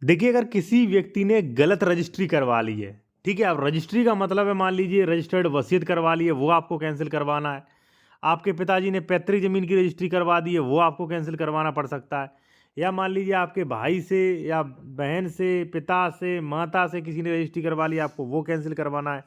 देखिए, अगर किसी व्यक्ति ने गलत रजिस्ट्री करवा ली है, ठीक है, अब रजिस्ट्री का मतलब है, मान लीजिए रजिस्टर्ड वसीयत करवा ली है, वो आपको कैंसिल करवाना है। आपके पिताजी ने पैतृक ज़मीन की रजिस्ट्री करवा दी है, वो आपको कैंसिल करवाना पड़ सकता है। या मान लीजिए आपके भाई से या बहन से, पिता से, माता से किसी ने रजिस्ट्री करवा ली, आपको वो कैंसिल करवाना है।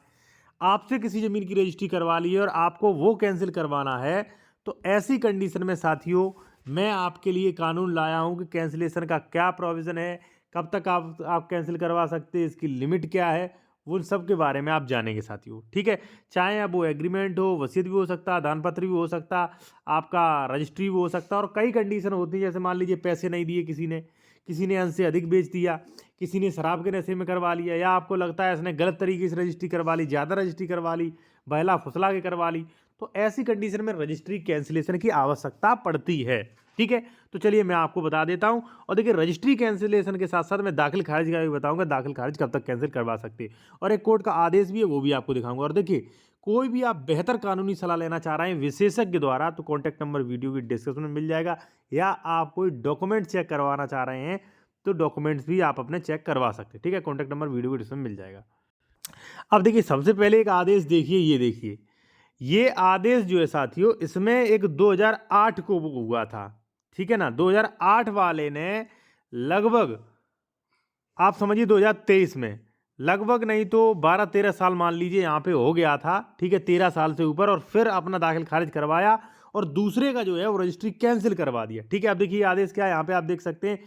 आपसे किसी ज़मीन की रजिस्ट्री करवा ली है और आपको वो कैंसिल करवाना है, तो ऐसी कंडीशन में साथियों, मैं आपके लिए कानून लाया हूँ कि कैंसिलेशन का क्या प्रोविज़न है, कब तक आप कैंसिल करवा सकते हैं, इसकी लिमिट क्या है, उन सब के बारे में आप जानेंगे साथियों, ठीक है। चाहे अब वो एग्रीमेंट हो, वसीयत भी हो सकता है, दान पत्र भी हो सकता, आपका रजिस्ट्री भी हो सकता है, और कई कंडीशन होती है, जैसे मान लीजिए पैसे नहीं दिए किसी ने अंश से अधिक बेच दिया, किसी ने शराब के नशे में करवा लिया, या आपको लगता है इसने गलत तरीके से रजिस्ट्री करवा ली, ज़्यादा रजिस्ट्री करवा ली, बहला फुसला के करवा ली, तो ऐसी कंडीशन में रजिस्ट्री कैंसिलेशन की आवश्यकता पड़ती है, ठीक है। तो चलिए मैं आपको बता देता हूं। और देखिए, रजिस्ट्री कैंसिलेशन के साथ साथ मैं दाखिल खारिज का भी बताऊंगा, दाखिल खारिज कब तक कैंसिल करवा सकते हैं, और एक कोर्ट का आदेश भी है, वो भी आपको दिखाऊंगा। और देखिए, कोई भी आप बेहतर कानूनी सलाह लेना चाह रहे हैं विशेषज्ञ द्वारा, तो कॉन्टैक्ट नंबर वीडियो की डिस्क्रिप्शन में मिल जाएगा। या आप कोई डॉक्यूमेंट चेक करवाना चाह रहे हैं, तो डॉक्यूमेंट्स भी आप अपने चेक करवा सकते हैं, ठीक है। कॉन्टैक्ट नंबर वीडियो की डिस्क्रिप्शन में मिल जाएगा। अब देखिए, सबसे पहले एक आदेश देखिए, ये देखिए, ये आदेश जो है साथियों, इसमें एक 2008 को हुआ था, ठीक है ना। 2008 वाले ने लगभग, आप समझिए 2023 में, लगभग नहीं तो 12-13 साल मान लीजिए यहाँ पे हो गया था, ठीक है, 13 साल से ऊपर, और फिर अपना दाखिल खारिज करवाया और दूसरे का जो है वो रजिस्ट्री कैंसिल करवा दिया, ठीक है। अब देखिए आदेश क्या है, यहाँ पे आप देख सकते हैं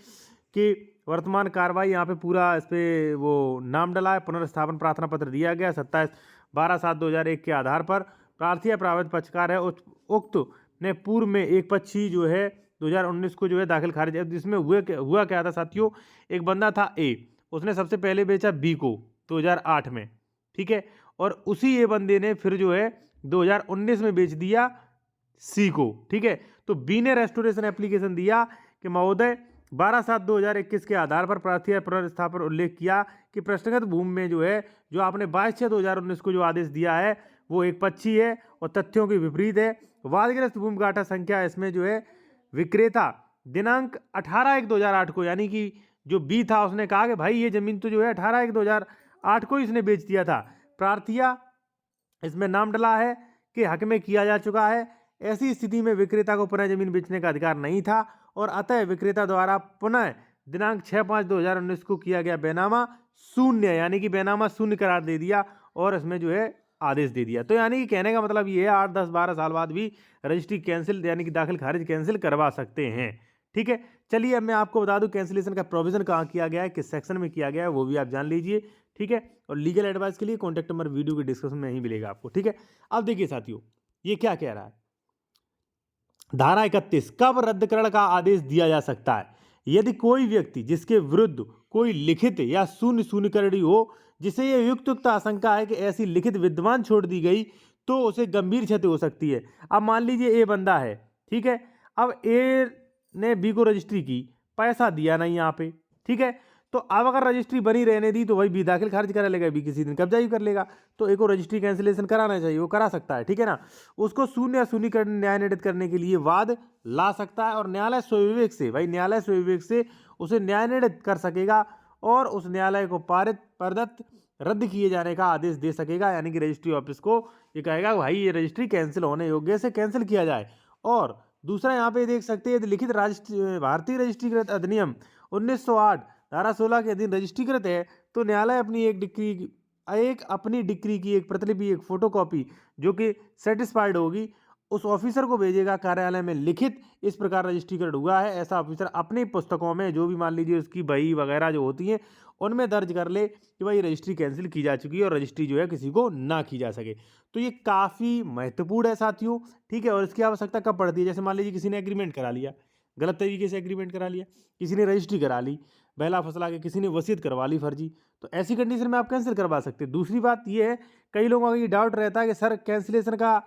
कि वर्तमान कार्रवाई, यहाँ पे पूरा इस पे वो नाम डला है, पुनर्स्थापन प्रार्थना पत्र दिया गया 27/12/7/2001 के आधार पर। प्रार्थी या प्रावत पक्षकार है उक्त ने पूर्व में एक पक्षी जो है 2019 को जो है दाखिल खारिज, इसमें हुआ क्या था साथियों, एक बंदा था ए, उसने सबसे पहले बेचा बी को 2008 में, ठीक है, और उसी ए बंदे ने फिर जो है 2019 में बेच दिया सी को, ठीक है। तो बी ने रेस्टोरेशन एप्लीकेशन दिया कि महोदय 12/7/2021 के आधार पर प्रार्थी या पुनर्स्थापन उल्लेख किया कि प्रश्नगत भूमि में जो है, जो आपने 22/6/2019 को जो आदेश दिया है, वो एक पक्षी है और तथ्यों के विपरीत है। वादग्रस्त भूमि गाठा संख्या इसमें जो है, विक्रेता दिनांक 18/1/2008 को, यानी कि जो बी था उसने कहा कि भाई ये जमीन तो जो है 18/1/2008 को इसने बेच दिया था। प्रार्थिया इसमें नाम डला है कि हक में किया जा चुका है। ऐसी स्थिति में विक्रेता को पुनः जमीन बेचने का अधिकार नहीं था, और अतः विक्रेता द्वारा पुनः दिनांक 6/5/2019 को किया गया बैनामा शून्य, यानी कि बैनामा शून्य करार दे दिया, और इसमें जो है आदेश दे दिया। तो यानी कि कहने का मतलब ये है, 8-10-12 साल बाद भी रजिस्ट्री कैंसिल, यानी कि दाखिल खारिज कैंसिल करवा सकते हैं, ठीक है। चलिए अब मैं आपको बता दूं कैंसिलेशन का प्रोविजन कहाँ किया गया है, किस सेक्शन में किया गया है, वो भी आप जान लीजिए, ठीक है। और लीगल एडवाइस के लिए कॉन्टैक्ट नंबर वीडियो के डिस्क्रिप्शन में ही मिलेगा आपको, ठीक है। अब देखिए साथियों, ये क्या कह रहा है, धारा 31, कब रद्दकरण का आदेश दिया जा सकता है, यदि कोई व्यक्ति जिसके विरुद्ध कोई लिखित या शून्य शून्यकरणी हो, जिसे यह युक्त आशंका है कि ऐसी लिखित विद्यमान छोड़ दी गई तो उसे गंभीर क्षति हो सकती है। अब मान लीजिए ए बंदा है, ठीक है, अब ए ने बी को रजिस्ट्री की, पैसा दिया नहीं यहाँ पे, ठीक है, तो अब अगर रजिस्ट्री बनी रहने दी तो भाई बी दाखिल खारिज करा लेगा, बी किसी दिन कब्जा ही कर लेगा, तो ए को रजिस्ट्री कैंसिलेशन कराना चाहिए, वो करा सकता है, ठीक है ना। उसको शून्य या शून्यकरण न्याय निर्णित करने के लिए वाद ला सकता है, और न्यायालय स्वविवेक से, भाई न्यायालय स्वविवेक से उसे न्याय निर्णित कर सकेगा, और उस न्यायालय को प्रदत्त रद्द किए जाने का आदेश दे सकेगा, यानी कि रजिस्ट्री ऑफिस को ये कहेगा भाई ये रजिस्ट्री कैंसिल होने योग्य से कैंसिल किया जाए। और दूसरा यहाँ पे देख सकते हैं, लिखित भारतीय रजिस्ट्रीकृत अधिनियम 1908 धारा 16 के अधीन रजिस्ट्रीकृत है, तो न्यायालय अपनी डिक्री की एक प्रतिलिपि, एक फोटोकॉपी जो कि सेटिस्फाइड होगी, उस ऑफिसर को भेजेगा कार्यालय में, लिखित इस प्रकार रजिस्ट्रीकरण हुआ है, ऐसा ऑफिसर अपनी पुस्तकों में, जो भी मान लीजिए उसकी बही वगैरह जो होती हैं, उनमें दर्ज कर ले कि भाई रजिस्ट्री कैंसिल की जा चुकी है, और रजिस्ट्री जो है किसी को ना की जा सके। तो ये काफ़ी महत्वपूर्ण है साथियों, ठीक है। और इसकी आवश्यकता कब पड़ती है, जैसे मान लीजिए किसी ने एग्रीमेंट करा लिया, गलत तरीके से एग्रीमेंट करा लिया, किसी ने रजिस्ट्री करा ली बहला फसला के, किसी ने वसीयत करवा ली फर्जी, तो ऐसी कंडीशन में आप कैंसिल करवा सकते हैं। दूसरी बात ये है, कई लोगों का ये डाउट रहता है कि सर कैंसिलेशन का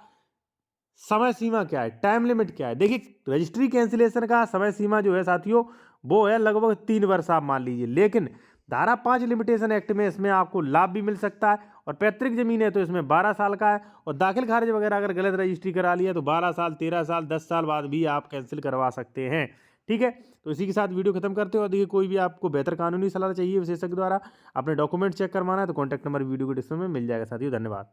समय सीमा क्या है, टाइम लिमिट क्या है। देखिए, रजिस्ट्री कैंसिलेशन का समय सीमा जो है साथियों, वो है लगभग 3 वर्ष आप मान लीजिए, लेकिन धारा 5 लिमिटेशन एक्ट में इसमें आपको लाभ भी मिल सकता है, और पैतृक जमीन है तो इसमें 12 साल का है, और दाखिल खारिज वगैरह अगर गलत रजिस्ट्री करा लिया तो 12 साल, 13 साल, 10 साल बाद भी आप कैंसिल करवा सकते हैं, ठीक है, तो इसी के साथ वीडियो खत्म करते हो। और देखिए कोई भी आपको बेहतर कानूनी सलाह चाहिए विशेषज्ञ द्वारा, अपने डॉक्यूमेंट चेक करवाना है तो कॉन्टैक्ट नंबर वीडियो को डिस्क्रिप्शन में मिल जाएगा। साथियों धन्यवाद।